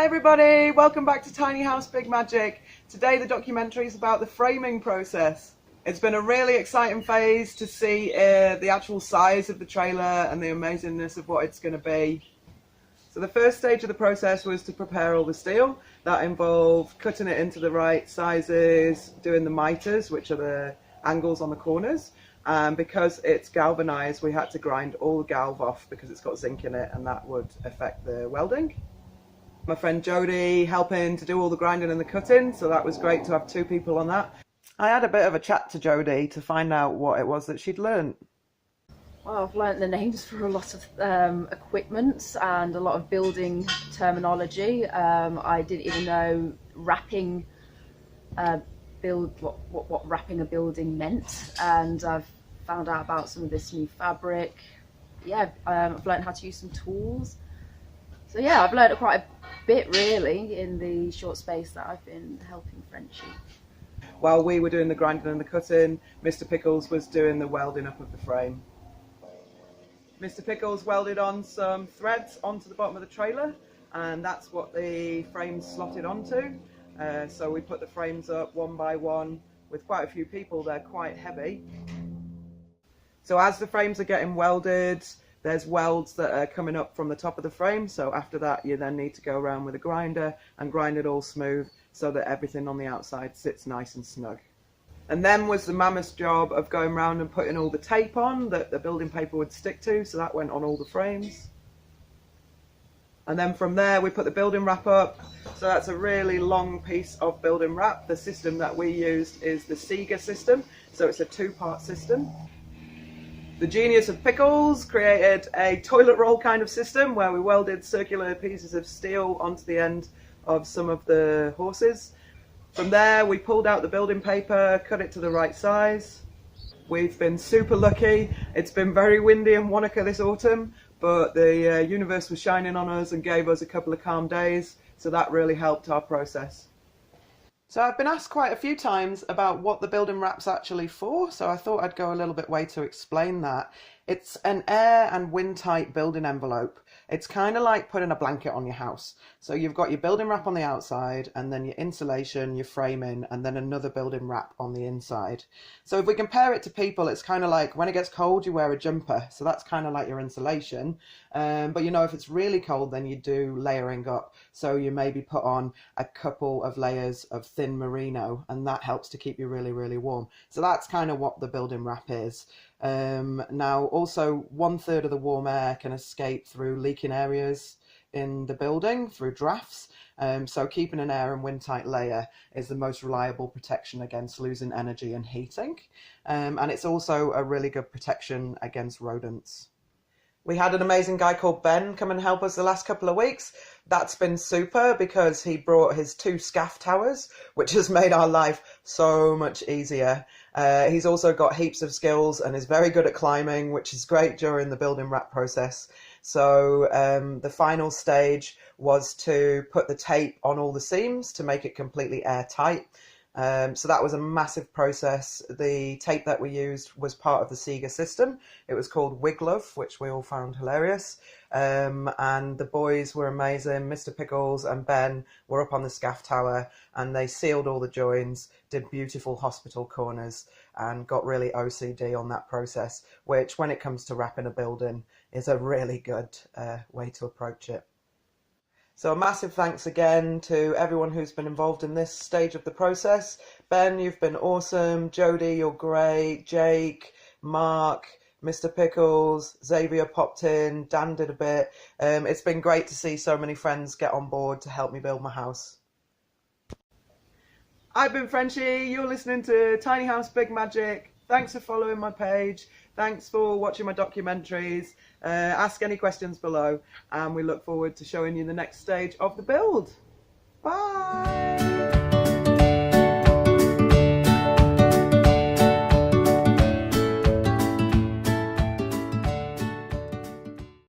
everybody, welcome back to Tiny House Big Magic. Today the documentary is about the framing process. It's been a really exciting phase to see the actual size of the trailer and the amazingness of what it's going to be. So the first stage of the process was to prepare all the steel. That involved cutting it into the right sizes, doing the miters, which are the angles on the corners. And because it's galvanized, we had to grind all the galv off because it's got zinc in it, and that would affect the welding. My friend Jodie helping to do all the grinding and the cutting, so that was great to have two people on that. I had a bit of a chat to Jodie to find out what it was that she'd learnt. Well, I've learnt the names for a lot of equipment and a lot of building terminology. I didn't even know wrapping what wrapping a building meant, and I've found out about some of this new fabric. Yeah, I've learnt how to use some tools. So yeah, I've learnt quite a bit really in the short space that I've been helping Frenchie. While we were doing the grinding and the cutting, Mr. Pickles was doing the welding up of the frame. Mr. Pickles welded on some threads onto the bottom of the trailer, and that's what the frames slotted onto. So we put the frames up one by one with quite a few people. They're quite heavy. So as the frames are getting welded, there's welds that are coming up from the top of the frame. So after that, you then need to go around with a grinder and grind it all smooth so that everything on the outside sits nice and snug. And then was the mammoth job of going around and putting all the tape on that the building paper would stick to. So that went on all the frames. And then from there, we put the building wrap up. So that's a really long piece of building wrap. The system that we used is the Sega system. So it's a two-part system. The genius of Pickles created a toilet roll kind of system where we welded circular pieces of steel onto the end of some of the horses. From there, we pulled out the building paper, cut it to the right size. We've been super lucky. It's been very windy in Wanaka this autumn, but the universe was shining on us and gave us a couple of calm days, so that really helped our process. So I've been asked quite a few times about what the building wrap's actually for, so I thought I'd go a little bit way to explain that. It's an air and wind tight building envelope. It's kind of like putting a blanket on your house. So you've got your building wrap on the outside, and then your insulation, your framing, and then another building wrap on the inside. So if we compare it to people, it's kind of like when it gets cold, you wear a jumper. So that's kind of like your insulation. But you know, if it's really cold, then you do layering up. So you maybe put on a couple of layers of thin merino, and that helps to keep you really, really warm. So that's kind of what the building wrap is. Now also 1/3 of the warm air can escape through leaking areas in the building through drafts, so keeping an air and wind tight layer is the most reliable protection against losing energy and heating, and it's also a really good protection against rodents. We had an amazing guy called Ben come and help us the last couple of weeks. That's been super because he brought his 2 scaff towers, which has made our life so much easier. He's also got heaps of skills and is very good at climbing, which is great during the building wrap process. So the final stage was to put the tape on all the seams to make it completely airtight. So that was a massive process. The tape that we used was part of the Sega system. It was called Wiglove, which we all found hilarious. And the boys were amazing. Mr. Pickles and Ben were up on the scaff tower, and they sealed all the joins, did beautiful hospital corners, and got really OCD on that process, which when it comes to wrapping a building is a really good way to approach it. So a massive thanks again to everyone who's been involved in this stage of the process. Ben, you've been awesome. Jodie, you're great. Jake, Mark, Mr. Pickles, Xavier popped in, Dan did a bit. It's been great to see so many friends get on board to help me build my house. I've been Frenchie, you're listening to Tiny House Big Magic. Thanks for following my page. Thanks for watching my documentaries. Ask any questions below, and we look forward to showing you the next stage of the build. Bye!